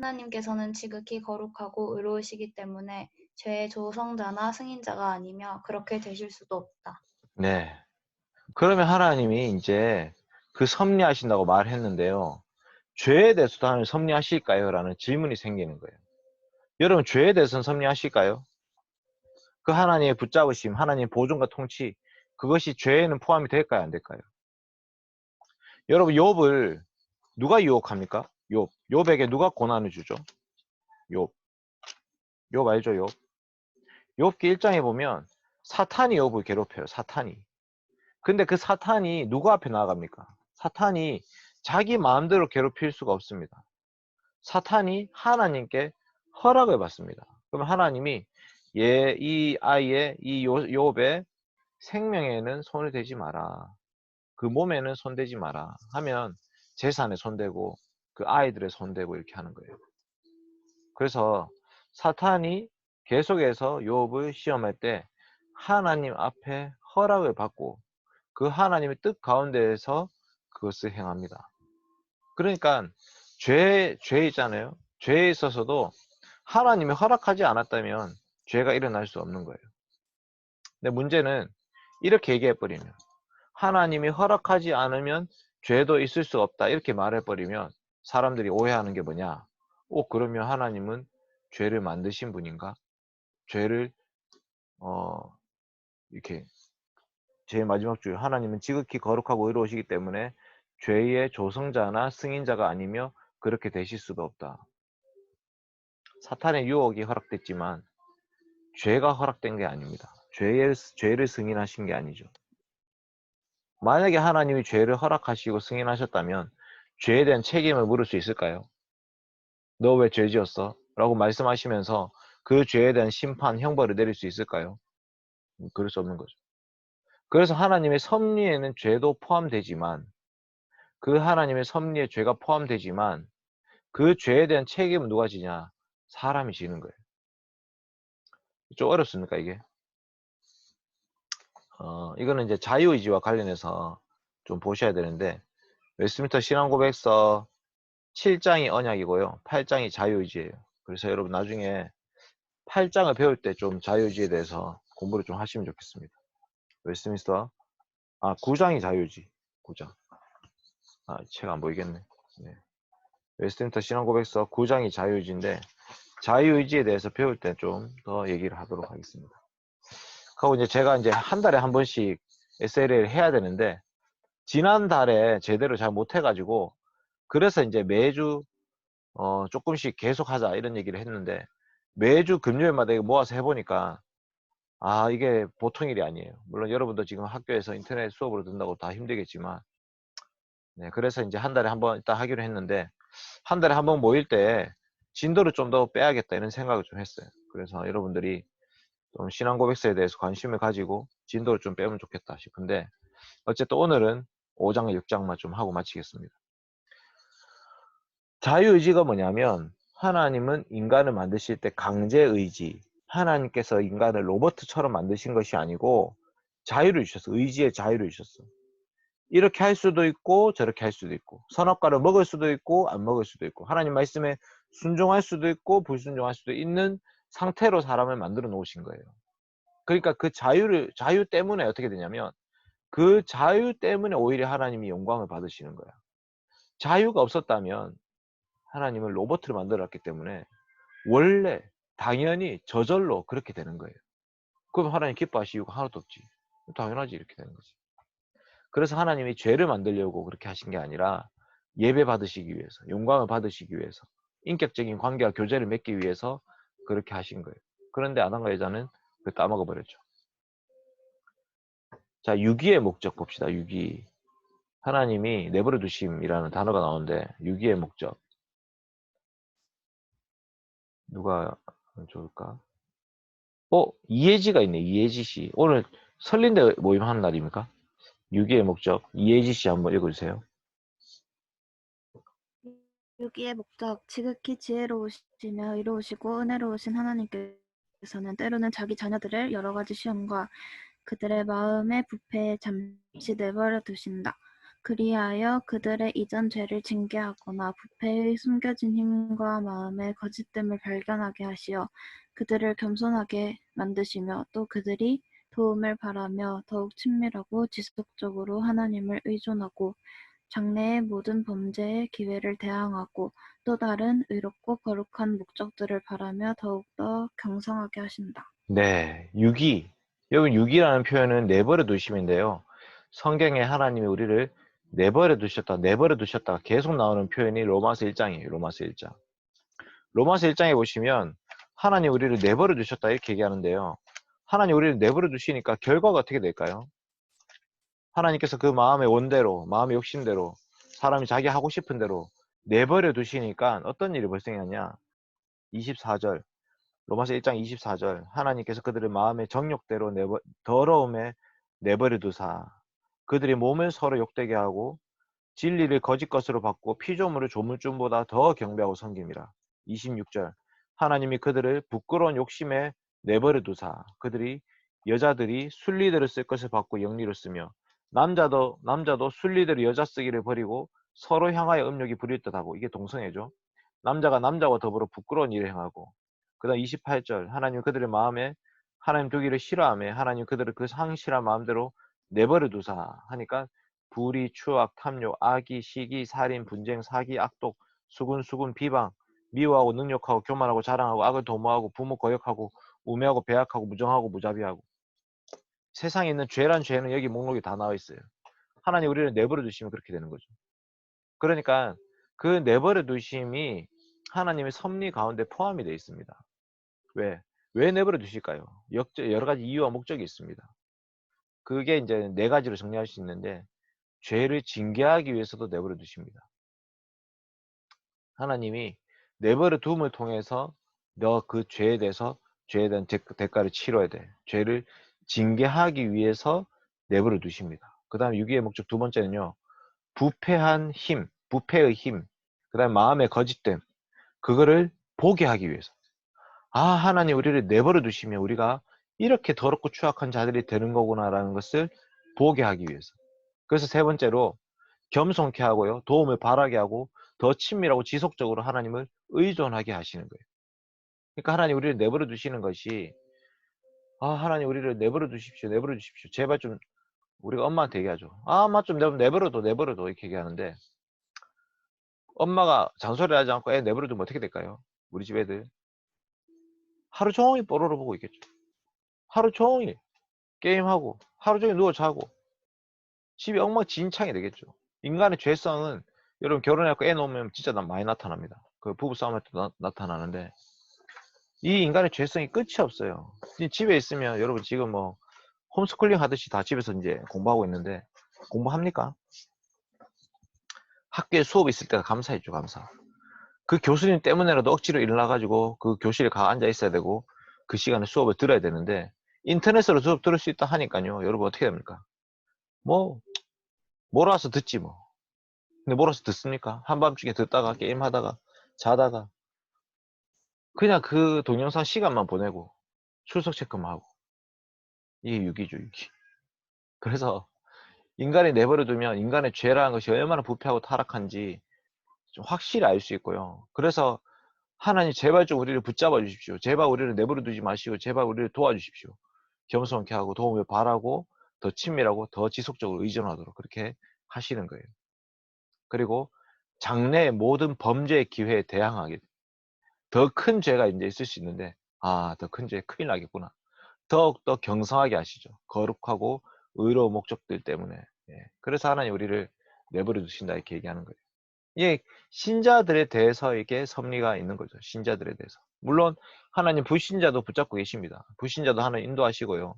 하나님께서는 지극히 거룩하고 의로우시기 때문에 죄의 조성자나 승인자가 아니며 그렇게 되실 수도 없다. 네. 그러면 하나님이 이제 그 섭리하신다고 말했는데요. 죄에 대해서도 하나님 섭리하실까요? 라는 질문이 생기는 거예요. 여러분, 죄에 대해서는 섭리하실까요? 그 하나님의 붙잡으심, 하나님의 보존과 통치, 그것이 죄에는 포함이 될까요? 안 될까요? 여러분, 욥을 누가 유혹합니까? 욥에게 누가 고난을 주죠? 욥 알죠? 욥기 1장에 보면 사탄이 욥을 괴롭혀요. 사탄이. 근데 그 사탄이 누구 앞에 나아갑니까? 사탄이 자기 마음대로 괴롭힐 수가 없습니다. 사탄이 하나님께 허락을 받습니다. 그럼 하나님이 이 아이의 이 욥의 생명에는 손을 대지 마라. 그 몸에는 손대지 마라 하면 재산에 손대고 그 아이들의 손대고 이렇게 하는 거예요. 그래서 사탄이 계속해서 욥을 시험할 때 하나님 앞에 허락을 받고 그 하나님의 뜻 가운데에서 그것을 행합니다. 그러니까 죄 있잖아요. 죄에 있어서도 하나님이 허락하지 않았다면 죄가 일어날 수 없는 거예요. 근데 문제는 이렇게 얘기해버리면 하나님이 허락하지 않으면 죄도 있을 수 없다 이렇게 말해버리면 사람들이 오해하는 게 뭐냐? 그러면 하나님은 죄를 만드신 분인가? 죄를 이렇게 제일 마지막 줄 하나님은 지극히 거룩하고 의로우시기 때문에 죄의 조성자나 승인자가 아니며 그렇게 되실 수도 없다. 사탄의 유혹이 허락됐지만 죄가 허락된 게 아닙니다. 죄를 승인하신 게 아니죠. 만약에 하나님이 죄를 허락하시고 승인하셨다면 죄에 대한 책임을 물을 수 있을까요? 너 왜 죄 지었어? 라고 말씀하시면서 그 죄에 대한 심판, 형벌을 내릴 수 있을까요? 그럴 수 없는 거죠. 그래서 하나님의 섭리에는 죄도 포함되지만 그 하나님의 섭리에 죄가 포함되지만 그 죄에 대한 책임은 누가 지냐? 사람이 지는 거예요. 좀 어렵습니까 이게? 이거는 이제 자유의지와 관련해서 좀 보셔야 되는데 웨스트민스터 신앙고백서 7장이 언약이고요. 8장이 자유의지예요. 그래서 여러분 나중에 8장을 배울 때 좀 자유의지에 대해서 공부를 좀 하시면 좋겠습니다. 웨스트민스터 9장이 자유의지. 9장. 책 안 보이겠네. 네. 웨스트민스터 신앙고백서 9장이 자유의지인데 자유의지에 대해서 배울 때 좀 더 얘기를 하도록 하겠습니다. 그리고 이제 제가 이제 한 달에 한 번씩 SLA를 해야 되는데 지난달에 제대로 잘 못해가지고 그래서 이제 매주 조금씩 계속 하자 이런 얘기를 했는데 매주 금요일마다 이거 모아서 해보니까 이게 보통 일이 아니에요. 물론 여러분도 지금 학교에서 인터넷 수업으로 듣는다고 다 힘들겠지만 네, 그래서 이제 한 달에 한 번 일단 하기로 했는데 한 달에 한 번 모일 때 진도를 좀 더 빼야겠다 이런 생각을 좀 했어요. 그래서 여러분들이 좀 신앙 고백서에 대해서 관심을 가지고 진도를 좀 빼면 좋겠다 싶은데 어쨌든 오늘은 5장, 6장만 좀 하고 마치겠습니다. 자유의지가 뭐냐면 하나님은 인간을 만드실 때 강제의지, 하나님께서 인간을 로봇처럼 만드신 것이 아니고 자유를 주셨어. 의지의 자유를 주셨어. 이렇게 할 수도 있고 저렇게 할 수도 있고 선악과를 먹을 수도 있고 안 먹을 수도 있고 하나님 말씀에 순종할 수도 있고 불순종할 수도 있는 상태로 사람을 만들어 놓으신 거예요. 그러니까 그 자유 때문에 어떻게 되냐면 그 자유 때문에 오히려 하나님이 영광을 받으시는 거야. 자유가 없었다면 하나님을 로봇을 만들었기 때문에 원래 당연히 저절로 그렇게 되는 거예요. 그럼 하나님 기뻐하실 이유가 하나도 없지. 당연하지 이렇게 되는 거지. 그래서 하나님이 죄를 만들려고 그렇게 하신 게 아니라 예배 받으시기 위해서, 영광을 받으시기 위해서, 인격적인 관계와 교제를 맺기 위해서 그렇게 하신 거예요. 그런데 아담과 여자는 그 따먹어 버렸죠. 자, 유기의 목적 봅시다. 유기. 하나님이 내버려 두심이라는 단어가 나오는데 유기의 목적. 누가 좋을까? 이혜지가 있네. 이혜지 씨. 오늘 설린대 모임하는 날입니까? 유기의 목적. 이혜지 씨 한번 읽어주세요. 유기의 목적, 지극히 지혜로우시며 의로우시고 은혜로우신 하나님께서는 때로는 자기 자녀들을 여러 가지 시험과 그들의 마음의 부패에 잠시 내버려 두신다. 그리하여 그들의 이전 죄를 징계하거나 부패의 숨겨진 힘과 마음의 거짓됨을 발견하게 하시어 그들을 겸손하게 만드시며 또 그들이 도움을 바라며 더욱 친밀하고 지속적으로 하나님을 의존하고 장래의 모든 범죄의 기회를 대항하고 또 다른 의롭고 거룩한 목적들을 바라며 더욱더 경성하게 하신다. 네, 유기. 여기 유기라는 표현은 내버려 두심인데요. 성경에 하나님이 우리를 내버려 두셨다, 내버려 두셨다가 계속 나오는 표현이 로마서 1장이에요. 로마서 1장. 로마서 1장에 보시면 하나님 우리를 내버려 두셨다 이렇게 얘기하는데요. 하나님 우리를 내버려 두시니까 결과가 어떻게 될까요? 하나님께서 그 마음의 원대로, 마음의 욕심대로, 사람이 자기 하고 싶은 대로 내버려 두시니까 어떤 일이 발생하냐? 24절, 로마서 1장 24절, 하나님께서 그들의 마음의 정욕대로 더러움에 내버려 두사 그들의 몸을 서로 욕되게 하고 진리를 거짓 것으로 바꾸고 피조물을 조물주보다 더 경배하고 섬김이라. 26절, 하나님이 그들을 부끄러운 욕심에 내버려 두사 여자들이 순리대로 쓸 것을 받고 영리로 쓰며 남자도 순리대로 여자 쓰기를 버리고 서로 향하여 음욕이 부릴 듯하고, 이게 동성애죠. 남자가 남자와 더불어 부끄러운 일을 행하고, 그 다음 28절, 하나님 그들의 마음에 하나님 두기를 싫어하며 하나님 그들을 그 상실한 마음대로 내버려 두사 하니까 불의, 추악, 탐욕, 악의, 시기, 살인, 분쟁, 사기, 악독, 수군, 비방, 미워하고 능욕하고 교만하고 자랑하고 악을 도모하고 부모 거역하고 우매하고 배악하고 무정하고 무자비하고. 세상에 있는 죄란 죄는 여기 목록에 다 나와 있어요. 하나님 우리를 내버려 두시면 그렇게 되는 거죠. 그러니까 그 내버려 두심이 하나님의 섭리 가운데 포함이 되어 있습니다. 왜 내버려 두실까요? 여러 가지 이유와 목적이 있습니다. 그게 이제 4가지로 정리할 수 있는데, 죄를 징계하기 위해서도 내버려 두십니다. 하나님이 내버려 둠을 통해서 너 그 죄에 대한 대가를 치러야 돼. 죄를 징계하기 위해서 내버려 두십니다. 그 다음에 유기의 목적 두 번째는요, 부패의 힘, 그 다음에 마음의 거짓됨, 그거를 보게 하기 위해서. 하나님 우리를 내버려 두시면 우리가 이렇게 더럽고 추악한 자들이 되는 거구나라는 것을 보게 하기 위해서. 그래서 세 번째로 겸손케 하고요, 도움을 바라게 하고 더 친밀하고 지속적으로 하나님을 의존하게 하시는 거예요. 그러니까 하나님 우리를 내버려 두시는 것이, 하나님 우리를 내버려 두십시오, 내버려 두십시오. 제발 좀, 우리가 엄마한테 얘기하죠. 엄마 좀 내버려둬 이렇게 얘기하는데, 엄마가 잔소리를 하지 않고 애 내버려두면 어떻게 될까요? 우리 집 애들 하루 종일 뽀로로 보고 있겠죠. 하루 종일 게임하고 하루 종일 누워 자고 집이 엉망진창이 되겠죠. 인간의 죄성은, 여러분 결혼해갖고 애 놓으면 진짜 많이 나타납니다. 그 부부싸움할 때 나타나는데, 이 인간의 죄성이 끝이 없어요. 집에 있으면 여러분 지금 뭐 홈스쿨링 하듯이 다 집에서 이제 공부하고 있는데, 공부합니까? 학교에 수업 있을 때가 감사했죠, 감사. 그 교수님 때문에라도 억지로 일어나가지고 그 교실에 가 앉아 있어야 되고 그 시간에 수업을 들어야 되는데, 인터넷으로 수업 들을 수 있다 하니까요, 여러분 어떻게 됩니까? 뭐 몰아서 듣지 뭐. 근데 몰아서 듣습니까? 한밤중에 듣다가 게임하다가 자다가 그냥 그 동영상 시간만 보내고 출석 체크만 하고. 이게 유기죠, 유기. 그래서 인간이 내버려 두면 인간의 죄라는 것이 얼마나 부패하고 타락한지 좀 확실히 알 수 있고요. 그래서 하나님 제발 좀 우리를 붙잡아 주십시오. 제발 우리를 내버려 두지 마시고 제발 우리를 도와주십시오. 겸손케 하고 도움을 바라고 더 친밀하고 더 지속적으로 의존하도록 그렇게 하시는 거예요. 그리고 장래의 모든 범죄의 기회에 대항하게, 더 큰 죄가 이제 있을 수 있는데, 더 큰 죄 큰일 나겠구나. 더욱더 경성하게 하시죠. 거룩하고 의로운 목적들 때문에. 그래서 하나님 우리를 내버려 두신다 이렇게 얘기하는 거예요. 이게 신자들에 대해서 이게 섭리가 있는 거죠. 신자들에 대해서. 물론 하나님 불신자도 붙잡고 계십니다. 불신자도 하나님 인도하시고요.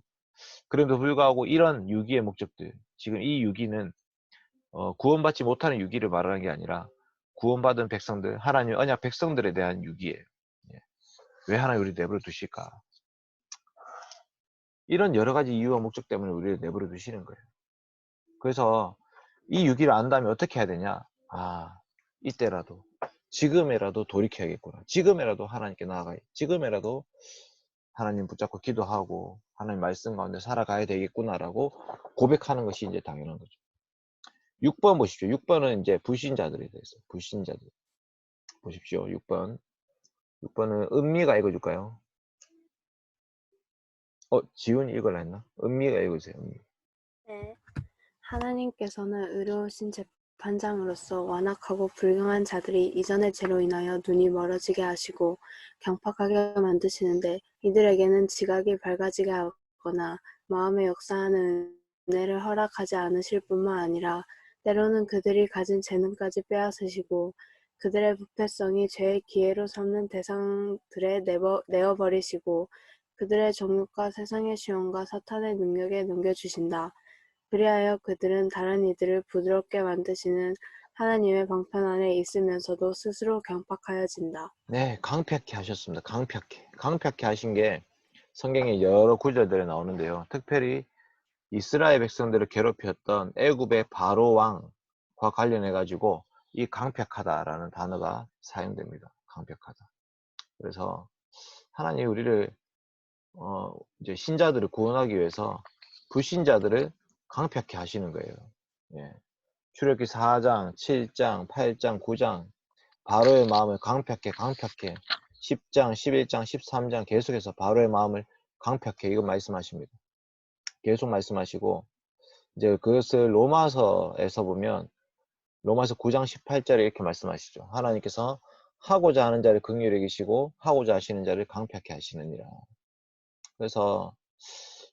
그럼에도 불구하고 이런 유기의 목적들, 지금 이 유기는 구원받지 못하는 유기를 말하는 게 아니라 구원받은 백성들, 하나님 언약 백성들에 대한 유기예요. 왜 하나님 우리를 내버려 두실까? 이런 여러 가지 이유와 목적 때문에 우리를 내버려 두시는 거예요. 그래서 이 유기를 안다면 어떻게 해야 되냐? 이때라도, 지금이라도 돌이켜야겠구나. 지금이라도 하나님께 나아가야, 지금이라도 하나님 붙잡고 기도하고 하나님 말씀 가운데 살아가야 되겠구나라고 고백하는 것이 이제 당연한 거죠. 6번 보십시오. 6번은 이제 불신자들에 대해서. 불신자들. 보십시오. 6번. 6번은 은미가 읽어줄까요? 지훈이 읽으라 했나? 은미가 읽으세요. 은미. 네. 하나님께서는 의로우신 재판장으로서 완악하고 불경한 자들이 이전의 죄로 인하여 눈이 멀어지게 하시고 경팍하게 만드시는데 이들에게는 지각이 밝아지게 하거나 마음에 역사하는 은혜를 허락하지 않으실 뿐만 아니라 때로는 그들이 가진 재능까지 빼앗으시고 그들의 부패성이 죄의 기회로 삼는 대상들에 내어버리시고 그들의 정욕과 세상의 시험과 사탄의 능력에 넘겨주신다. 그리하여 그들은 다른 이들을 부드럽게 만드시는 하나님의 방편 안에 있으면서도 스스로 경팍하여진다. 네, 강팍해 하셨습니다. 강팍해. 강팍해 하신 게 성경의 여러 구절들에 나오는데요. 특별히 이스라엘 백성들을 괴롭혔던 애굽의 바로 왕과 관련해 가지고 이 강팍하다라는 단어가 사용됩니다. 강팍하다. 그래서 하나님이 우리를 이제 신자들을 구원하기 위해서 불신자들을 강팍해 하시는 거예요. 예. 출애굽기 4장, 7장, 8장, 9장 바로의 마음을 강팍해 10장, 11장, 13장 계속해서 바로의 마음을 강팍해 이거 말씀하십니다. 계속 말씀하시고 이제 그것을 로마서에서 보면 로마서 9장 18절에 이렇게 말씀하시죠. 하나님께서 하고자 하는 자를 긍휼히 여기시고 하고자 하시는 자를 강팍해 하시느니라. 그래서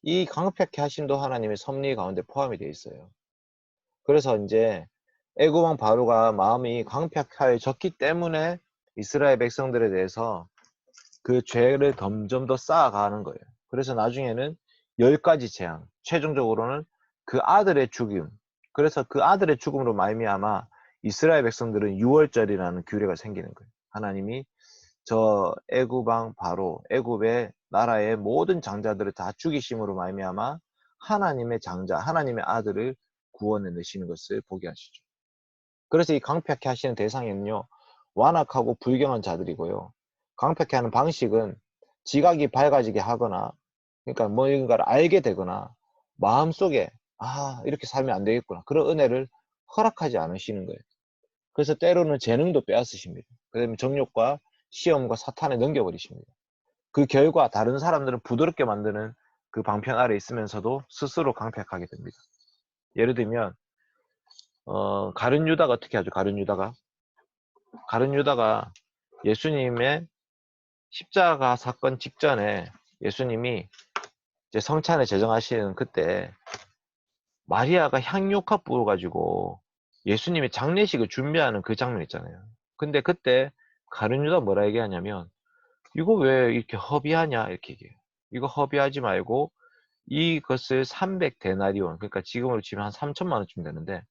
이 강팍해 하심도 하나님의 섭리 가운데 포함이 되어 있어요. 그래서 이제 애굽 왕 바로가 마음이 강팍해졌기 때문에 이스라엘 백성들에 대해서 그 죄를 점점 더 쌓아가는 거예요. 그래서 나중에는 10가지 재앙, 최종적으로는 그 아들의 죽임. 그래서 그 아들의 죽음으로 말미암아 이스라엘 백성들은 6월절이라는 규례가 생기는 거예요. 하나님이 저 애굽 왕 바로 애굽의 나라의 모든 장자들을 다 죽이심으로 말미암아 하나님의 장자, 하나님의 아들을 구원해 내시는 것을 보게 하시죠. 그래서 이 강팍해 하시는 대상에는요, 완악하고 불경한 자들이고요. 강팍해 하는 방식은 지각이 밝아지게 하거나, 그러니까 뭔가를 알게 되거나, 마음속에, 이렇게 살면 안 되겠구나. 그런 은혜를 허락하지 않으시는 거예요. 그래서 때로는 재능도 빼앗으십니다. 그다음에 정욕과 시험과 사탄에 넘겨버리십니다. 그 결과 다른 사람들은 부드럽게 만드는 그 방편 아래 있으면서도 스스로 강팍하게 됩니다. 예를 들면 가룟 유다가 어떻게 하죠? 가룟 유다가 예수님의 십자가 사건 직전에 예수님이 이제 성찬을 제정하시는 그때 마리아가 향유카 부어가지고 예수님의 장례식을 준비하는 그 장면 있잖아요. 근데 그때 가룟 유다 뭐라 얘기하냐면 이거 왜 이렇게 허비하냐 이렇게 얘기해요. 이거 허비하지 말고 이것을 300데나리온 그러니까 지금으로 치면 한 3천만 원쯤 되는데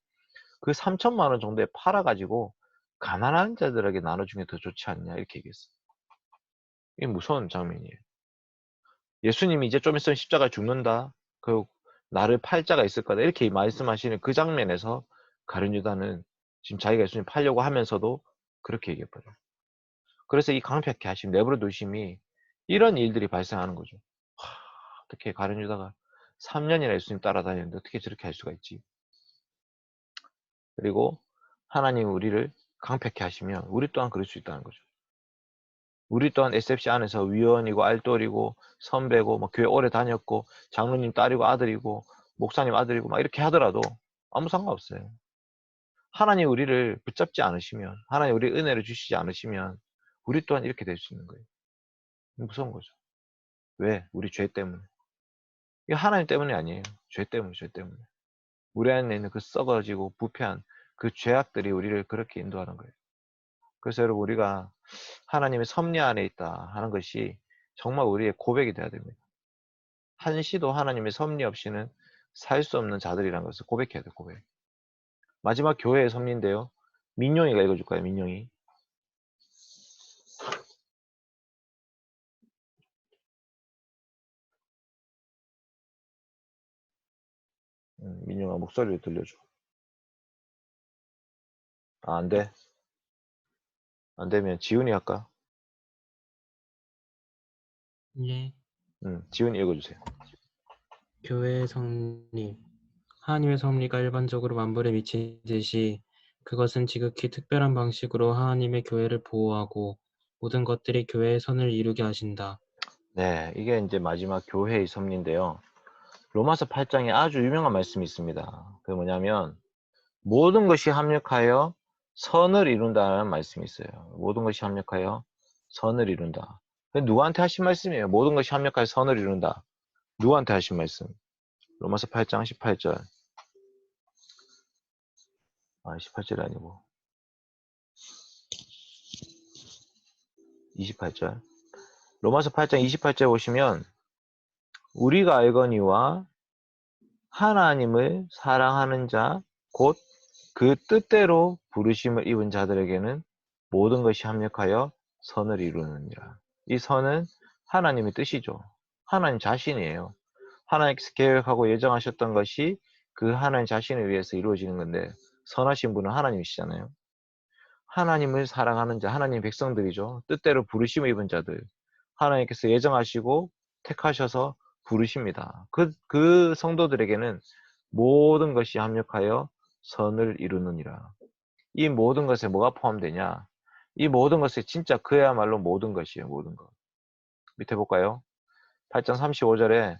그 3천만 원 정도에 팔아가지고 가난한 자들에게 나눠주는 게 더 좋지 않냐 이렇게 얘기했어요. 이게 무서운 장면이에요. 예수님이 이제 좀 있으면 십자가에 죽는다. 그 나를 팔 자가 있을 거다. 이렇게 말씀하시는 그 장면에서 가룟 유다는 지금 자기가 예수님 팔려고 하면서도 그렇게 얘기해버려요. 그래서 이 강팍해 하심, 내버려 두심이 이런 일들이 발생하는 거죠. 어떻게 가룟 유다가 3년이나 예수님 따라다니는데 어떻게 저렇게 할 수가 있지? 그리고 하나님 우리를 강팍해 하시면 우리 또한 그럴 수 있다는 거죠. 우리 또한 SFC 안에서 위원이고 알돌이고 선배고 뭐 교회 오래 다녔고 장로님 딸이고 아들이고 목사님 아들이고 막 이렇게 하더라도 아무 상관없어요. 하나님 우리를 붙잡지 않으시면 하나님 우리 은혜를 주시지 않으시면 우리 또한 이렇게 될 수 있는 거예요. 무서운 거죠. 왜? 우리 죄 때문에. 이게 하나님 때문이 아니에요. 죄 때문에, 죄 때문에. 우리 안에 있는 그 썩어지고 부패한 그 죄악들이 우리를 그렇게 인도하는 거예요. 그래서 여러분 우리가 하나님의 섭리 안에 있다 하는 것이 정말 우리의 고백이 돼야 됩니다. 한시도 하나님의 섭리 없이는 살 수 없는 자들이라는 것을 고백해야 돼요. 고백. 마지막 교회의 섭리인데요. 민용이가 읽어줄까요? 민용이. 민용아 목소리를 들려줘. 안 돼. 안 되면 지훈이 할까? 예, 지훈이 읽어주세요. 교회의 성립. 하나님의 섭리가 일반적으로 만물에 미치듯이 그것은 지극히 특별한 방식으로 하나님의 교회를 보호하고 모든 것들이 교회의 선을 이루게 하신다. 네, 이게 이제 마지막 교회의 섭리인데요. 로마서 8장에 아주 유명한 말씀이 있습니다. 그게 뭐냐면 모든 것이 합력하여 선을 이룬다는 말씀이 있어요. 모든 것이 합력하여 선을 이룬다. 그게 누구한테 하신 말씀이에요? 모든 것이 합력하여 선을 이룬다. 누구한테 하신 말씀? 로마서 8장 18절. 18절이 아니고 28절. 로마서 8장 28절 보시면 우리가 알거니와 하나님을 사랑하는 자 곧 그 뜻대로 부르심을 입은 자들에게는 모든 것이 합력하여 선을 이루느니라. 이 선은 하나님의 뜻이죠. 하나님 자신이에요. 하나님께서 계획하고 예정하셨던 것이 그 하나님 자신을 위해서 이루어지는 건데 선하신 분은 하나님이시잖아요. 하나님을 사랑하는 자, 하나님 백성들이죠. 뜻대로 부르심을 입은 자들. 하나님께서 예정하시고 택하셔서 부르십니다. 그 성도들에게는 모든 것이 합력하여 선을 이루느니라. 이 모든 것에 뭐가 포함되냐? 이 모든 것에 진짜 그야말로 모든 것이에요. 모든 것. 밑에 볼까요? 8장 35절에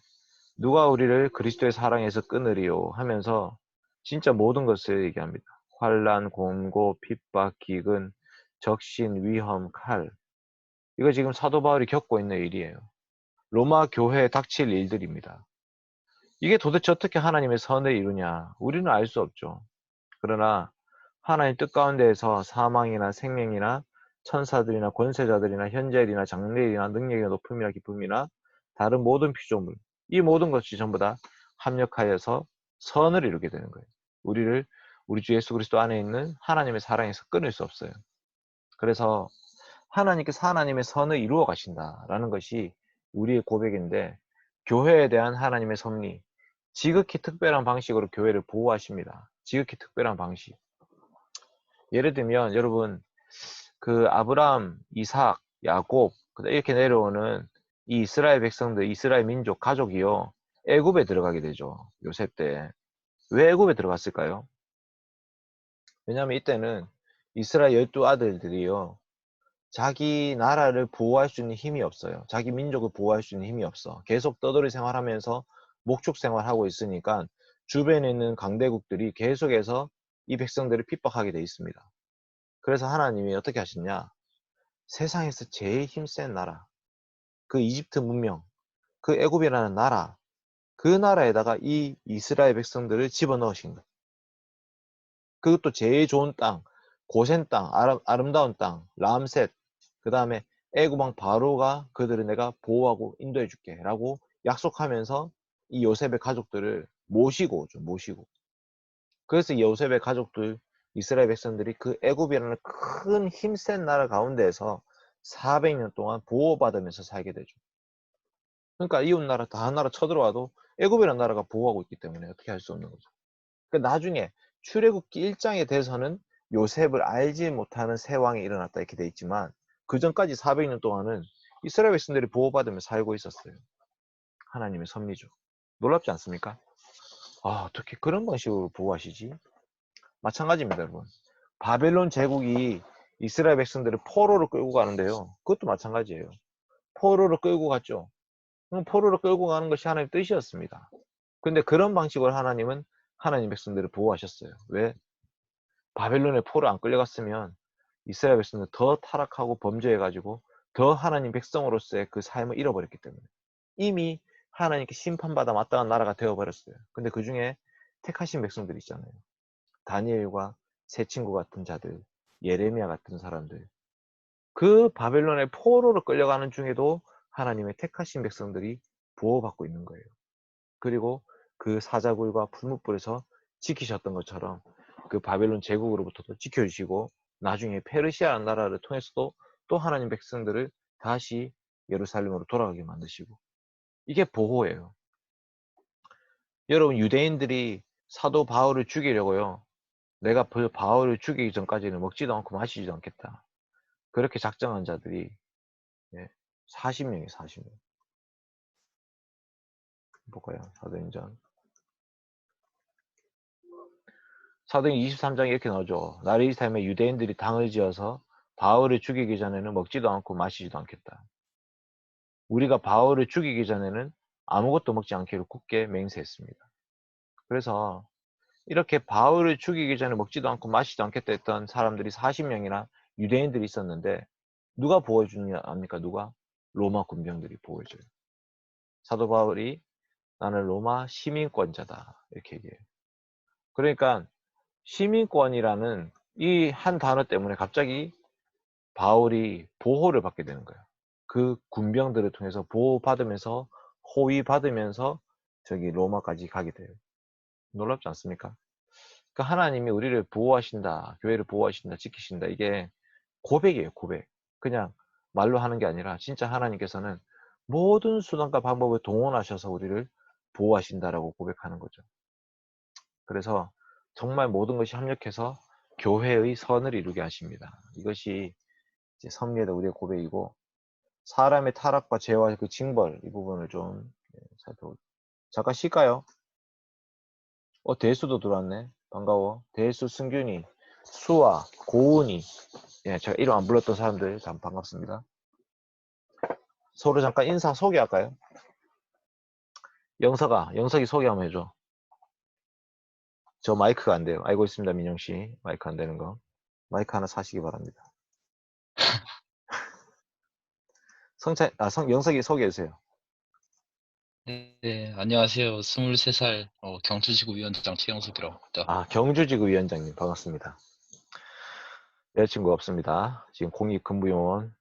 누가 우리를 그리스도의 사랑에서 끊으리요 하면서 진짜 모든 것을 얘기합니다. 환난, 곤고, 핍박, 기근, 적신, 위험, 칼. 이거 지금 사도 바울이 겪고 있는 일이에요. 로마 교회에 닥칠 일들입니다. 이게 도대체 어떻게 하나님의 선을 이루냐? 우리는 알 수 없죠. 그러나 하나님 뜻 가운데에서 사망이나 생명이나 천사들이나 권세자들이나 현재일이나 장래일이나 능력이나 높음이나 기쁨이나 다른 모든 피조물, 이 모든 것이 전부 다 합력하여서 선을 이루게 되는 거예요. 우리 주 예수 그리스도 안에 있는 하나님의 사랑에서 끊을 수 없어요. 그래서 하나님께서 하나님의 선을 이루어 가신다라는 것이 우리의 고백인데, 교회에 대한 하나님의 섭리, 지극히 특별한 방식으로 교회를 보호하십니다. 지극히 특별한 방식. 예를 들면 여러분 그 아브라함, 이삭, 야곱 이렇게 내려오는 이 이스라엘 백성들, 이스라엘 민족, 가족이요 애굽에 들어가게 되죠. 요셉 때. 왜 애굽에 들어갔을까요? 왜냐하면 이때는 이스라엘 12아들들이요 자기 나라를 보호할 수 있는 힘이 없어요. 자기 민족을 보호할 수 있는 힘이 없어. 계속 떠돌이 생활하면서 목축 생활하고 있으니까 주변에 있는 강대국들이 계속해서 이 백성들을 핍박하게 돼 있습니다. 그래서 하나님이 어떻게 하셨냐? 세상에서 제일 힘센 나라, 그 이집트 문명, 그 애굽이라는 나라, 그 나라에다가 이 이스라엘 백성들을 집어넣으신 거예요. 그것도 제일 좋은 땅, 고센 땅, 아름다운 땅, 람셋, 그 다음에 애굽왕 바로가 그들을 내가 보호하고 인도해 줄게 라고 약속하면서 이 요셉의 가족들을 모시고 오죠. 모시고. 그래서 이 요셉의 가족들, 이스라엘 백성들이 그 애굽이라는 큰 힘센 나라 가운데에서 400년 동안 보호받으면서 살게 되죠. 그러니까 이웃 나라 다른 나라 쳐들어와도 애굽이라는 나라가 보호하고 있기 때문에 어떻게 할 수 없는 거죠. 그러니까 나중에 출애굽기 1장에 대해서는 요셉을 알지 못하는 새 왕이 일어났다 이렇게 돼 있지만 그 전까지 400년 동안은 이스라엘 백성들이 보호받으며 살고 있었어요. 하나님의 섭리죠. 놀랍지 않습니까? 어떻게 그런 방식으로 보호하시지? 마찬가지입니다, 여러분. 바벨론 제국이 이스라엘 백성들을 포로로 끌고 가는데요. 그것도 마찬가지예요. 포로로 끌고 갔죠. 그럼 포로로 끌고 가는 것이 하나님의 뜻이었습니다. 근데 그런 방식으로 하나님은 하나님 백성들을 보호하셨어요. 왜? 바벨론에 포로 안 끌려갔으면 이스라엘 백성들 더 타락하고 범죄해가지고 더 하나님 백성으로서의 그 삶을 잃어버렸기 때문에 이미 하나님께 심판받아 마땅한 나라가 되어버렸어요. 근데 그 중에 택하신 백성들이 있잖아요. 다니엘과 새 친구 같은 자들, 예레미야 같은 사람들, 그 바벨론의 포로로 끌려가는 중에도 하나님의 택하신 백성들이 보호받고 있는 거예요. 그리고 그 사자굴과 풀무불에서 지키셨던 것처럼 그 바벨론 제국으로부터도 지켜주시고 나중에 페르시아 나라를 통해서도 또 하나님 백성들을 다시 예루살렘으로 돌아가게 만드시고, 이게 보호예요. 여러분, 유대인들이 사도 바울을 죽이려고요, 내가 바울을 죽이기 전까지는 먹지도 않고 마시지도 않겠다, 그렇게 작정한 자들이 40명이에요. 40명. 볼까요? 사도행전 사도행 23장에 이렇게 나오죠. 날이 이스라엘의 유대인들이 당을 지어서 바울을 죽이기 전에는 먹지도 않고 마시지도 않겠다. 우리가 바울을 죽이기 전에는 아무것도 먹지 않기로 굳게 맹세했습니다. 그래서 이렇게 바울을 죽이기 전에 먹지도 않고 마시지도 않겠다 했던 사람들이 40명이나 유대인들이 있었는데 누가 보호해주냐 압니까? 누가? 로마 군병들이 보호해줘요. 사도 바울이 나는 로마 시민권자다 이렇게 얘기해요. 그러니까 시민권이라는 이 한 단어 때문에 갑자기 바울이 보호를 받게 되는 거예요. 그 군병들을 통해서 보호받으면서 호위받으면서 저기 로마까지 가게 돼요. 놀랍지 않습니까? 그 하나님이 우리를 보호하신다, 교회를 보호하신다, 지키신다. 이게 고백이에요, 고백. 그냥 말로 하는 게 아니라 진짜 하나님께서는 모든 수단과 방법을 동원하셔서 우리를 보호하신다라고 고백하는 거죠. 그래서 정말 모든 것이 합력해서 교회의 선을 이루게 하십니다. 이것이 이제 섭리에다 우리의 고백이고 사람의 타락과 죄와 그 징벌 이 부분을 좀 살펴보죠. 잠깐 쉴까요? 대수도 들어왔네. 반가워. 대수, 승균이, 수아, 고은이. 예, 제가 이름 안 불렀던 사람들 참 반갑습니다. 서로 잠깐 인사 소개할까요? 영석이 소개 한번 해줘. 저 마이크가 안 돼요. 알고 있습니다, 민영씨. 마이크 안 되는 거. 마이크 하나 사시기 바랍니다. 영석이 소개해주세요. 네, 안녕하세요. 23살 경주지구 위원장 최영석이라고 합니다. 아, 경주지구 위원장님 반갑습니다. 여자친구 없습니다. 지금 공익근무요원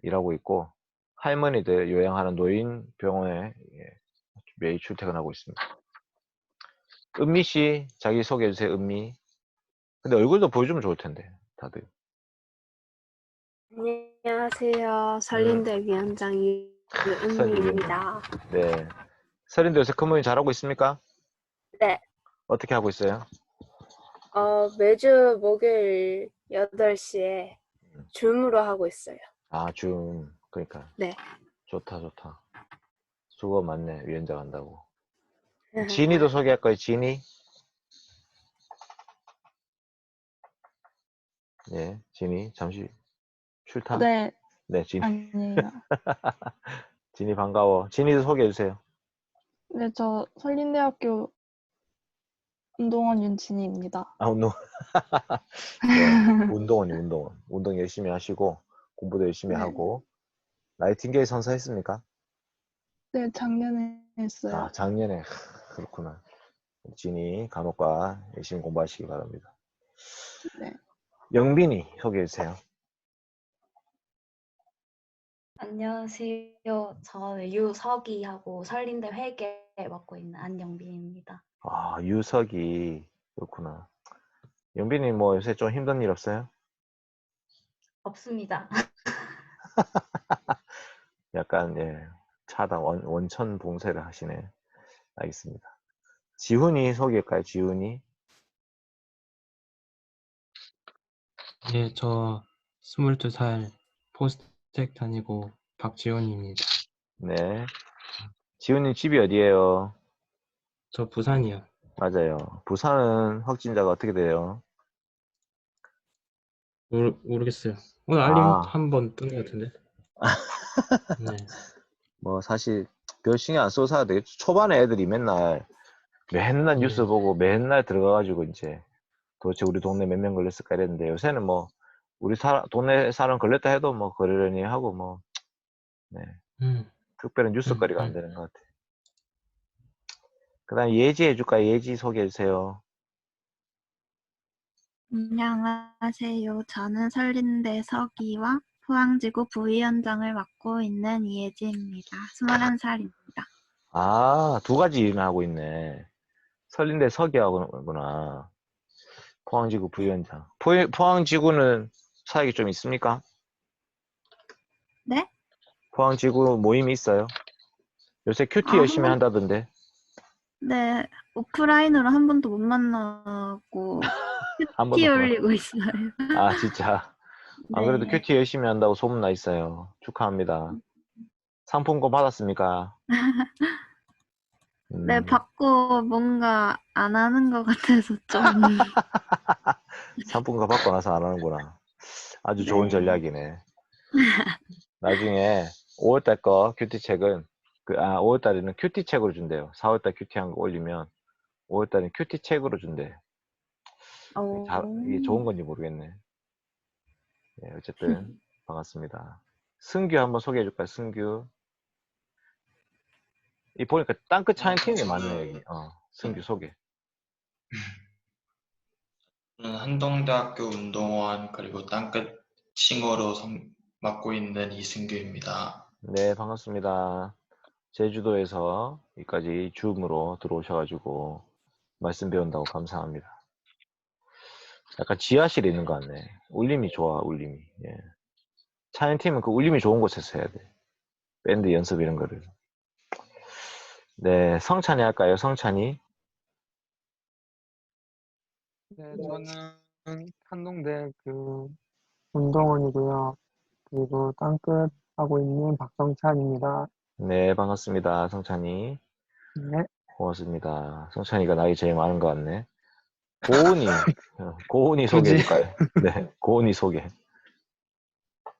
일하고 있고 할머니들 요양하는 노인병원에 매일 출퇴근하고 있습니다. 은미씨 자기 소개해주세요. 은미. 근데 얼굴도 보여주면 좋을 텐데 다들. 안녕하세요. 설린대 위원장 유은미입니다. 네. 설인대 요새 근무인 잘하고 있습니까? 네. 어떻게 하고 있어요? 매주 목요일 8시에 줌으로 하고 있어요. 아, 줌. 그러니까. 네. 좋다. 수고 많네. 위원장 한다고. 진이도 소개할까요? 진이? 네, 진이 잠시 출타. 네, 네, 진이. 아니에요. 진이 반가워. 진이도 소개해주세요. 네, 저 설린대학교 운동원 윤진희입니다. 아, 운동. 네, 운동 열심히 하시고 공부도 열심히 네. 하고. 나이팅게일 선서했습니까? 네, 작년에 했어요. 아, 작년에. 그렇구나. 진이 간호과 열심히 공부하시기 바랍니다. 네. 영빈이 소개해주세요. 안녕하세요. 저는 유석이하고 설린대 회계 맡고 있는 안영빈입니다. 아, 유석이. 그렇구나. 영빈이 뭐 요새 좀 힘든 일 없어요? 없습니다. 약간 차다 원천 봉쇄를 하시네. 알겠습니다. 지훈이 소개할까요? 지훈이. 네, 저 22살 포스텍 다니고 박지훈입니다. 네. 지훈이 집이 어디예요? 저 부산이요. 맞아요. 부산은 확진자가 어떻게 돼요? 모르겠어요. 오늘 알림 한 번 뜬 것 같은데. 네. 뭐 사실 별 신경 안 써도 살아야 되겠죠. 초반에 애들이 맨날 뉴스 보고 맨날 들어가가지고 이제 도대체 우리 동네 몇 명 걸렸을까 이랬는데 요새는 뭐 우리 동네 사람 걸렸다 해도 뭐 그러려니 하고 뭐 특별한 뉴스거리가 안 되는 것 같아. 그 다음 예지 해줄까요? 예지 소개해주세요. 안녕하세요. 저는 설린대 서기와 포항지구 부위원장을 맡고 있는 이혜지입니다. 21살입니다. 아, 두 가지 일을 하고 있네. 설린대 서기하구나. 포항지구 부위원장. 포항지구는 사역이 좀 있습니까? 네? 포항지구 모임이 있어요? 요새 큐티 열심히 한다던데. 네, 오프라인으로 한 번도 못 만나고 큐티 올리고 있어요. 아, 진짜. 안 그래도 네. 큐티 열심히 한다고 소문나 있어요. 축하합니다. 상품권 받았습니까? 네, 받고 뭔가 안 하는 것 같아서 좀. 상품과 받고 나서 안 하는구나. 아주 좋은 네. 전략이네. 나중에 5월달 거 큐티책은 5월달에는 큐티책으로 준대요. 4월달 큐티한 거 올리면 5월달엔 큐티책으로 준대. 이게 좋은 건지 모르겠네. 네, 어쨌든 반갑습니다. 승규 한번 소개해 줄까요? 승규. 이 보니까 땅끝 차인 팀이 많네 여기. 승규 소개. 저는 한동대학교 운동원 그리고 땅끝 칭호로 맡고 있는 이승규입니다. 네, 반갑습니다. 제주도에서 여기까지 줌으로 들어오셔가지고 말씀 배운다고 감사합니다. 약간 지하실에 있는 것 같네. 울림이 좋아, 울림이. 예. 차인 팀은 그 울림이 좋은 곳에서 해야 돼. 밴드 연습 이런 거를. 네, 성찬이 할까요? 성찬이. 네, 저는 한동대학교 운동원이고요. 그리고 땅끝 하고 있는 박성찬입니다. 네, 반갑습니다. 성찬이. 네, 고맙습니다. 성찬이가 나이 제일 많은 것 같네. 고은이 소개해줄까요? 네, 고은이 소개.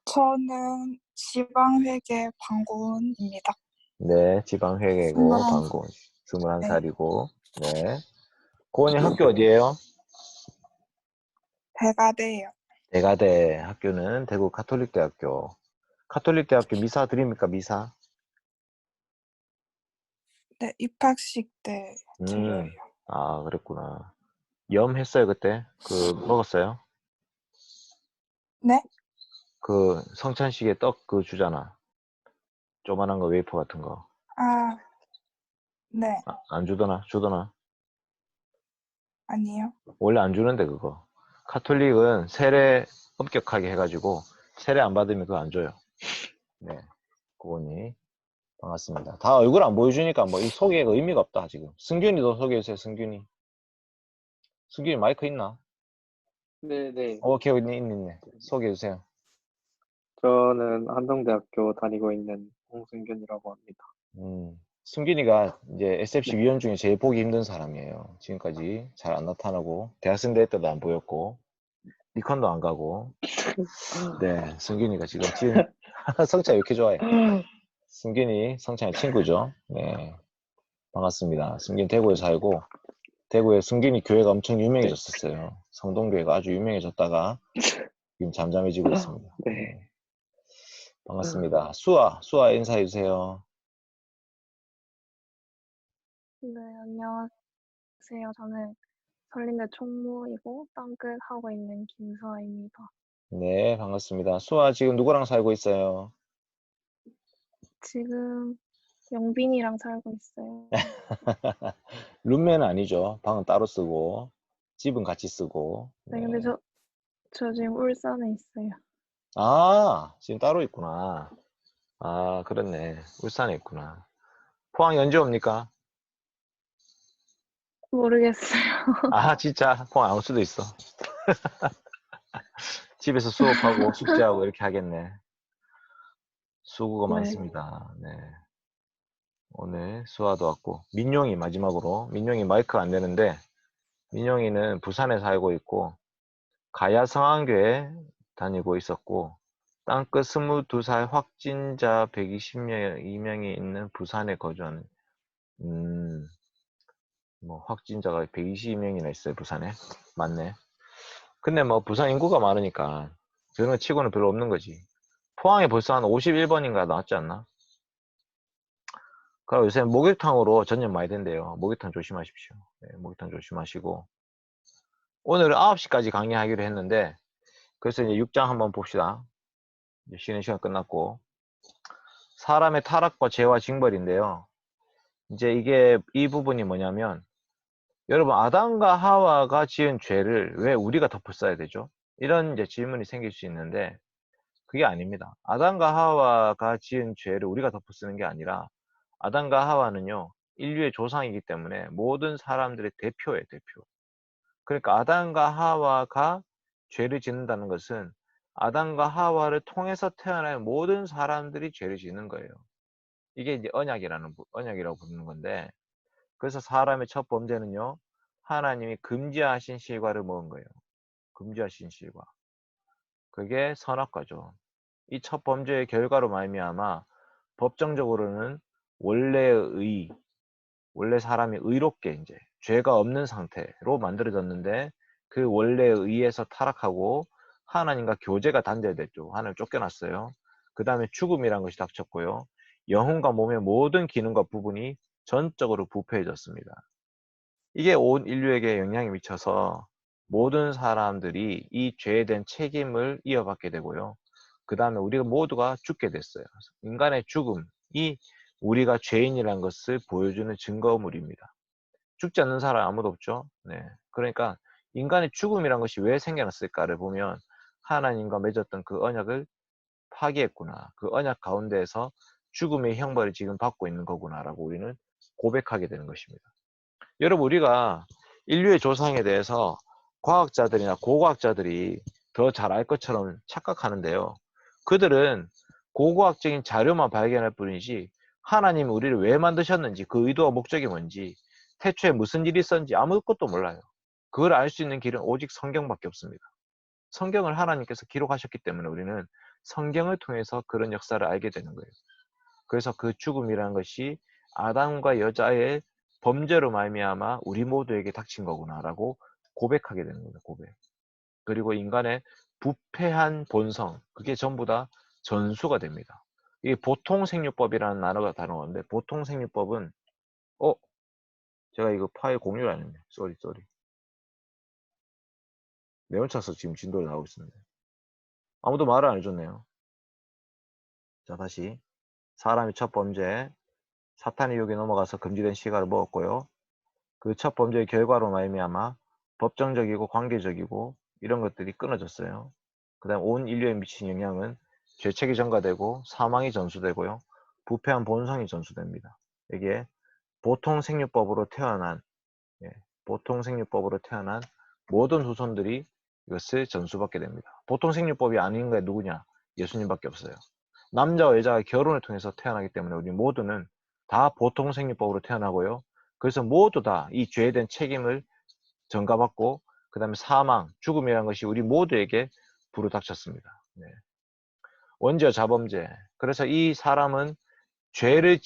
저는 지방회계 방고은입니다. 네, 지방회계고, 방고, 21살이고, 네. 고은이 학교 어디에요? 대가대예요. 대가대 학교는 대구 가톨릭대학교. 가톨릭대학교 미사 드립니까, 미사? 네, 입학식 때 드려요. 아, 그랬구나. 염 했어요, 그때? 먹었어요? 네? 성찬식에 떡 주잖아. 조만한 거, 웨이퍼 같은 거. 아, 네. 안 주더나? 주더나? 아니요. 원래 안 주는데, 그거. 카톨릭은 세례 엄격하게 해가지고, 세례 안 받으면 그거 안 줘요. 네. 고은이. 반갑습니다. 다 얼굴 안 보여주니까 뭐 이 소개가 의미가 없다, 지금. 승균이도 소개해주세요, 승균이. 승균이 마이크 있나? 네. 오케이, 있네. 소개해주세요. 저는 한동대학교 다니고 있는 홍승균이라고 합니다. 승균이가 이제 SFC 위원 중에 제일 보기 힘든 사람이에요. 지금까지 잘 안 나타나고, 대학생 대회 때도 안 보였고, 니컨도 안 가고. 네, 승균이가 지금 성찬이 왜 이렇게 좋아해? 승균이 성찬이 친구죠. 네, 반갑습니다. 승균 대구에 살고, 대구에 승균이 교회가 엄청 유명해졌었어요. 성동교회가 아주 유명해졌다가 지금 잠잠해지고 있습니다. 네. 반갑습니다. 수아 인사해주세요. 네, 안녕하세요. 저는 설린대 총무이고 땅끝 하고 있는 김서아입니다. 네, 반갑습니다. 수아 지금 누구랑 살고 있어요? 지금 영빈이랑 살고 있어요. 룸메는 아니죠. 방은 따로 쓰고 집은 같이 쓰고. 네, 근데 저 지금 울산에 있어요. 아, 지금 따로 있구나. 아, 그렇네. 울산에 있구나. 포항 언제 옵니까? 모르겠어요. 아, 진짜 포항 안 올 수도 있어. 집에서 수업하고 숙제하고 이렇게 하겠네. 수고가 네. 많습니다. 네. 오늘 수아도 왔고 민용이 마지막으로. 민용이 마이크가 안 되는데 민용이는 부산에 살고 있고 가야 성안교에 다니고 있었고 땅끝 22살 확진자 120명이 있는 부산에 거주하는 뭐 확진자가 120명이나 있어요. 부산에. 맞네. 근데 뭐 부산 인구가 많으니까 그런 치고는 별로 없는 거지. 포항에 벌써 한 51번인가 나왔지 않나? 그리고 요새 목욕탕으로 전염 많이 된대요. 목욕탕 조심하십시오. 네, 목욕탕 조심하시고 오늘은 9시까지 강의하기로 했는데 그래서 이제 6장 한번 봅시다. 이제 쉬는 시간 끝났고 사람의 타락과 죄와 징벌인데요. 이제 이 부분이 뭐냐면 여러분 아담과 하와가 지은 죄를 왜 우리가 덮어 써야 되죠? 이런 이제 질문이 생길 수 있는데 그게 아닙니다. 아담과 하와가 지은 죄를 우리가 덮어 쓰는 게 아니라 아담과 하와는요 인류의 조상이기 때문에 모든 사람들의 대표예요. 대표. 그러니까 아담과 하와가 죄를 짓는다는 것은 아담과 하와를 통해서 태어난 모든 사람들이 죄를 짓는 거예요. 이게 이제 언약이라고 부르는 건데 그래서 사람의 첫 범죄는요, 하나님이 금지하신 실과를 먹은 거예요. 금지하신 실과. 그게 선악과죠. 이 첫 범죄의 결과로 말미암아 법정적으로는 원래 사람이 의롭게 이제 죄가 없는 상태로 만들어졌는데 그 원래의 의에서 타락하고 하나님과 교제가 단절됐죠. 하나님 쫓겨났어요. 그 다음에 죽음이란 것이 닥쳤고요. 영혼과 몸의 모든 기능과 부분이 전적으로 부패해졌습니다. 이게 온 인류에게 영향이 미쳐서 모든 사람들이 이 죄에 대한 책임을 이어받게 되고요. 그 다음에 우리가 모두가 죽게 됐어요. 인간의 죽음이 우리가 죄인이라는 것을 보여주는 증거물입니다. 죽지 않는 사람 아무도 없죠. 네. 그러니까 인간의 죽음이란 것이 왜 생겨났을까를 보면 하나님과 맺었던 그 언약을 파기했구나. 그 언약 가운데에서 죽음의 형벌을 지금 받고 있는 거구나라고 우리는 고백하게 되는 것입니다. 여러분, 우리가 인류의 조상에 대해서 과학자들이나 고고학자들이 더 잘 알 것처럼 착각하는데요. 그들은 고고학적인 자료만 발견할 뿐이지 하나님이 우리를 왜 만드셨는지, 그 의도와 목적이 뭔지, 태초에 무슨 일이 있었는지 아무것도 몰라요. 그걸 알 수 있는 길은 오직 성경밖에 없습니다. 성경을 하나님께서 기록하셨기 때문에 우리는 성경을 통해서 그런 역사를 알게 되는 거예요. 그래서 그 죽음이라는 것이 아담과 여자의 범죄로 말미암아 우리 모두에게 닥친 거구나라고 고백하게 되는 겁니다. 고백. 그리고 인간의 부패한 본성, 그게 전부 다 전수가 됩니다. 이게 보통생육법이라는 단어가 다루는데, 보통생육법은 제가 이거 파일 공유를 안 했네. 쏘리. 네온차서 지금 진도를 나오고 있습니다. 아무도 말을 안 해줬네요. 자, 다시. 사람이 첫 범죄, 사탄의 유혹에 넘어가서 금지된 시가를 먹었고요. 그 첫 범죄의 결과로 말미암아 법정적이고 관계적이고 이런 것들이 끊어졌어요. 그 다음 온 인류에 미친 영향은 죄책이 전가되고 사망이 전수되고요. 부패한 본성이 전수됩니다. 이게 보통생육법으로 태어난 모든 후손들이 이것을 전수받게 됩니다. 보통생육법이 아닌 게 누구냐? 예수님밖에 없어요. 남자와 여자가 결혼을 통해서 태어나기 때문에 우리 모두는 다 보통생육법으로 태어나고요. 그래서 모두 다 이 죄에 대한 책임을 전가받고 그 다음에 사망, 죽음이라는 것이 우리 모두에게 부르닥쳤습니다. 네. 원죄와 자범죄. 그래서 이 사람은 죄를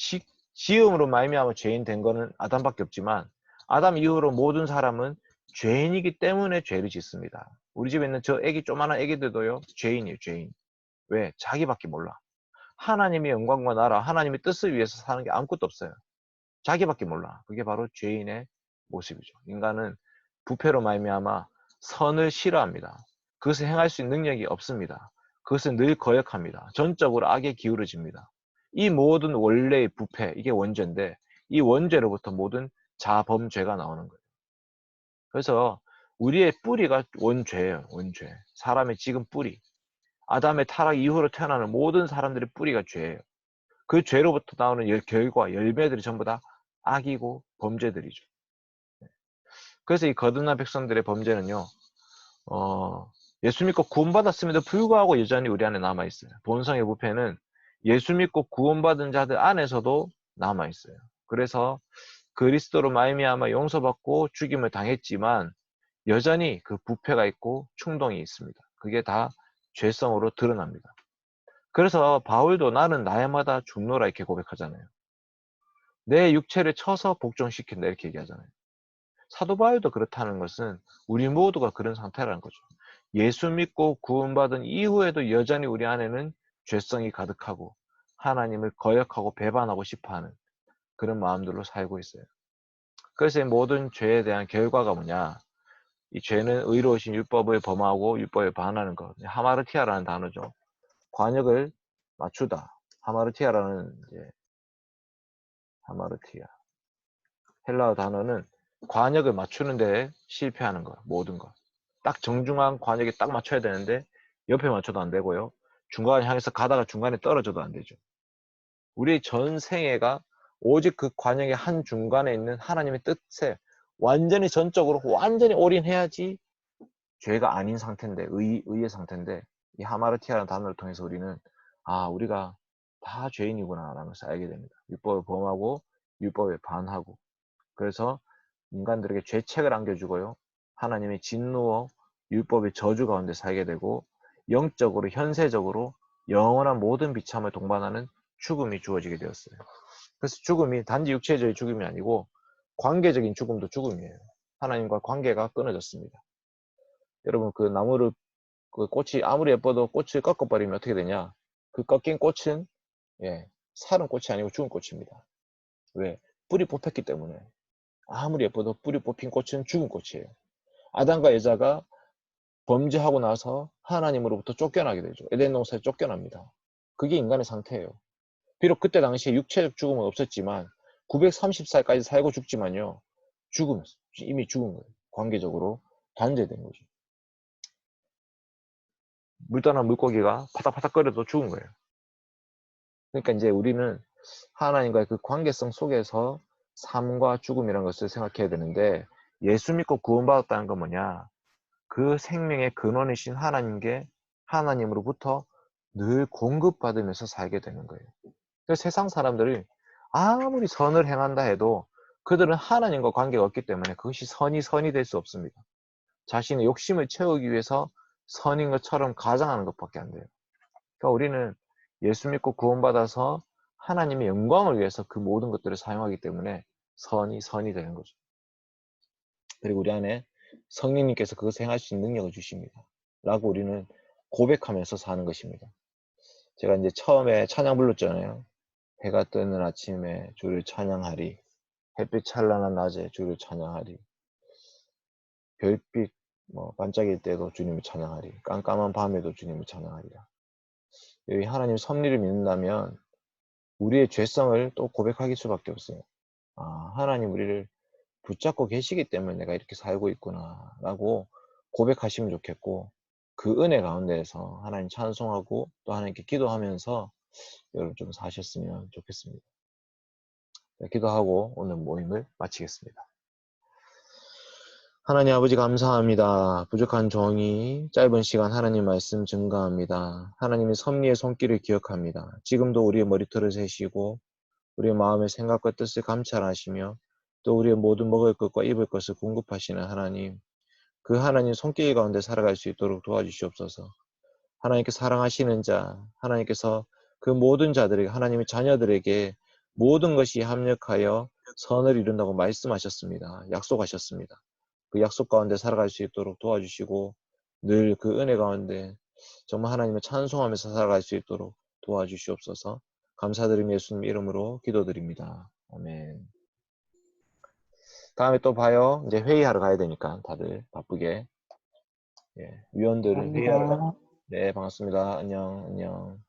지음으로 말미암아 죄인 된 거는 아담밖에 없지만 아담 이후로 모든 사람은 죄인이기 때문에 죄를 짓습니다. 우리 집에 있는 저 조그마한 애기들도요, 죄인이에요, 죄인. 왜? 자기밖에 몰라. 하나님의 영광과 나라, 하나님의 뜻을 위해서 사는 게 아무것도 없어요. 자기밖에 몰라. 그게 바로 죄인의 모습이죠. 인간은 부패로 말미암아 선을 싫어합니다. 그것을 행할 수 있는 능력이 없습니다. 그것은 늘 거역합니다. 전적으로 악에 기울어집니다. 이 모든 원래의 부패, 이게 원죄인데 이 원죄로부터 모든 자범죄가 나오는 거예요. 그래서 우리의 뿌리가 원죄예요. 원죄. 사람의 지금 뿌리. 아담의 타락 이후로 태어나는 모든 사람들의 뿌리가 죄예요. 그 죄로부터 나오는 결과, 열매들이 전부 다 악이고 범죄들이죠. 그래서 이 거듭난 백성들의 범죄는요, 예수 믿고 구원받았음에도 불구하고 여전히 우리 안에 남아있어요. 본성의 부패는 예수 믿고 구원받은 자들 안에서도 남아있어요. 그래서 그리스도로 말미암아 용서받고 죽임을 당했지만 여전히 그 부패가 있고 충동이 있습니다. 그게 다 죄성으로 드러납니다. 그래서 바울도 나는 날마다 죽노라 이렇게 고백하잖아요. 내 육체를 쳐서 복종시킨다 이렇게 얘기하잖아요. 사도 바울도 그렇다는 것은 우리 모두가 그런 상태라는 거죠. 예수 믿고 구원받은 이후에도 여전히 우리 안에는 죄성이 가득하고 하나님을 거역하고 배반하고 싶어하는 그런 마음들로 살고 있어요. 그래서 이 모든 죄에 대한 결과가 뭐냐? 이 죄는 의로우신 율법을 범하고 율법에 반하는 것. 하마르티아라는 단어죠. 관역을 맞추다. 하마르티아라는 하마르티아. 헬라어 단어는 관역을 맞추는 데 실패하는 것, 모든 것. 딱 정중한 관역에 딱 맞춰야 되는데 옆에 맞춰도 안 되고요. 중간을 향해서 가다가 중간에 떨어져도 안 되죠. 우리의 전 생애가 오직 그 관역의 한 중간에 있는 하나님의 뜻에 완전히 전적으로 완전히 올인해야지 죄가 아닌 상태인데, 의의 상태인데, 이 하마르티아라는 단어를 통해서 우리는 우리가 다 죄인이구나 라는 것을 알게 됩니다. 율법을 범하고 율법에 반하고 그래서 인간들에게 죄책을 안겨주고요. 하나님의 진노와 율법의 저주 가운데 살게 되고 영적으로 현세적으로 영원한 모든 비참을 동반하는 죽음이 주어지게 되었어요. 그래서 죽음이 단지 육체적인 죽음이 아니고 관계적인 죽음도 죽음이에요. 하나님과 관계가 끊어졌습니다. 여러분 그 나무를 그 꽃이 아무리 예뻐도 꽃을 꺾어버리면 어떻게 되냐? 그 꺾인 꽃은 살은 꽃이 아니고 죽은 꽃입니다. 왜? 뿌리 뽑혔기 때문에. 아무리 예뻐도 뿌리 뽑힌 꽃은 죽은 꽃이에요. 아담과 여자가 범죄하고 나서 하나님으로부터 쫓겨나게 되죠. 에덴 동산에 쫓겨납니다. 그게 인간의 상태예요. 비록 그때 당시에 육체적 죽음은 없었지만 930살까지 살고 죽지만요. 이미 죽은 거예요. 관계적으로 단절된 거죠. 물 떠난 물고기가 파닥파닥거려도 죽은 거예요. 그러니까 이제 우리는 하나님과의 그 관계성 속에서 삶과 죽음이라는 것을 생각해야 되는데 예수 믿고 구원받았다는 건 뭐냐? 그 생명의 근원이신 하나님께 하나님으로부터 늘 공급받으면서 살게 되는 거예요. 그래서 세상 사람들이 아무리 선을 행한다 해도 그들은 하나님과 관계가 없기 때문에 그것이 선이 될 수 없습니다. 자신의 욕심을 채우기 위해서 선인 것처럼 가장하는 것밖에 안 돼요. 그러니까 우리는 예수 믿고 구원받아서 하나님의 영광을 위해서 그 모든 것들을 사용하기 때문에 선이 되는 거죠. 그리고 우리 안에 성령님께서 그것을 행할 수 있는 능력을 주십니다. 라고 우리는 고백하면서 사는 것입니다. 제가 이제 처음에 찬양 불렀잖아요. 해가 뜨는 아침에 주를 찬양하리. 햇빛 찬란한 낮에 주를 찬양하리. 별빛 반짝일 때도 주님을 찬양하리. 깜깜한 밤에도 주님을 찬양하리라. 여기 하나님 섭리를 믿는다면 우리의 죄성을 또 고백할 수밖에 없어요. 하나님 우리를 붙잡고 계시기 때문에 내가 이렇게 살고 있구나 라고 고백하시면 좋겠고 그 은혜 가운데에서 하나님 찬송하고 또 하나님께 기도하면서 여러분 좀 사셨으면 좋겠습니다. 기도하고 오늘 모임을 마치겠습니다. 하나님 아버지 감사합니다. 부족한 종이 짧은 시간 하나님 말씀 증거합니다. 하나님의 섭리의 손길을 기억합니다. 지금도 우리의 머리털을 세시고 우리의 마음의 생각과 뜻을 감찰하시며 또 우리의 모든 먹을 것과 입을 것을 공급하시는 하나님, 그 하나님 손길 가운데 살아갈 수 있도록 도와주시옵소서. 하나님께 사랑하시는 자, 하나님께서 그 모든 자들에게, 하나님의 자녀들에게 모든 것이 합력하여 선을 이룬다고 말씀하셨습니다. 약속하셨습니다. 그 약속 가운데 살아갈 수 있도록 도와주시고 늘 그 은혜 가운데 정말 하나님을 찬송하면서 살아갈 수 있도록 도와주시옵소서. 감사드리며 예수님 이름으로 기도드립니다. 아멘. 다음에 또 봐요. 이제 회의하러 가야 되니까 다들 바쁘게. 위원들은 회의하러 가요. 네, 반갑습니다. 안녕.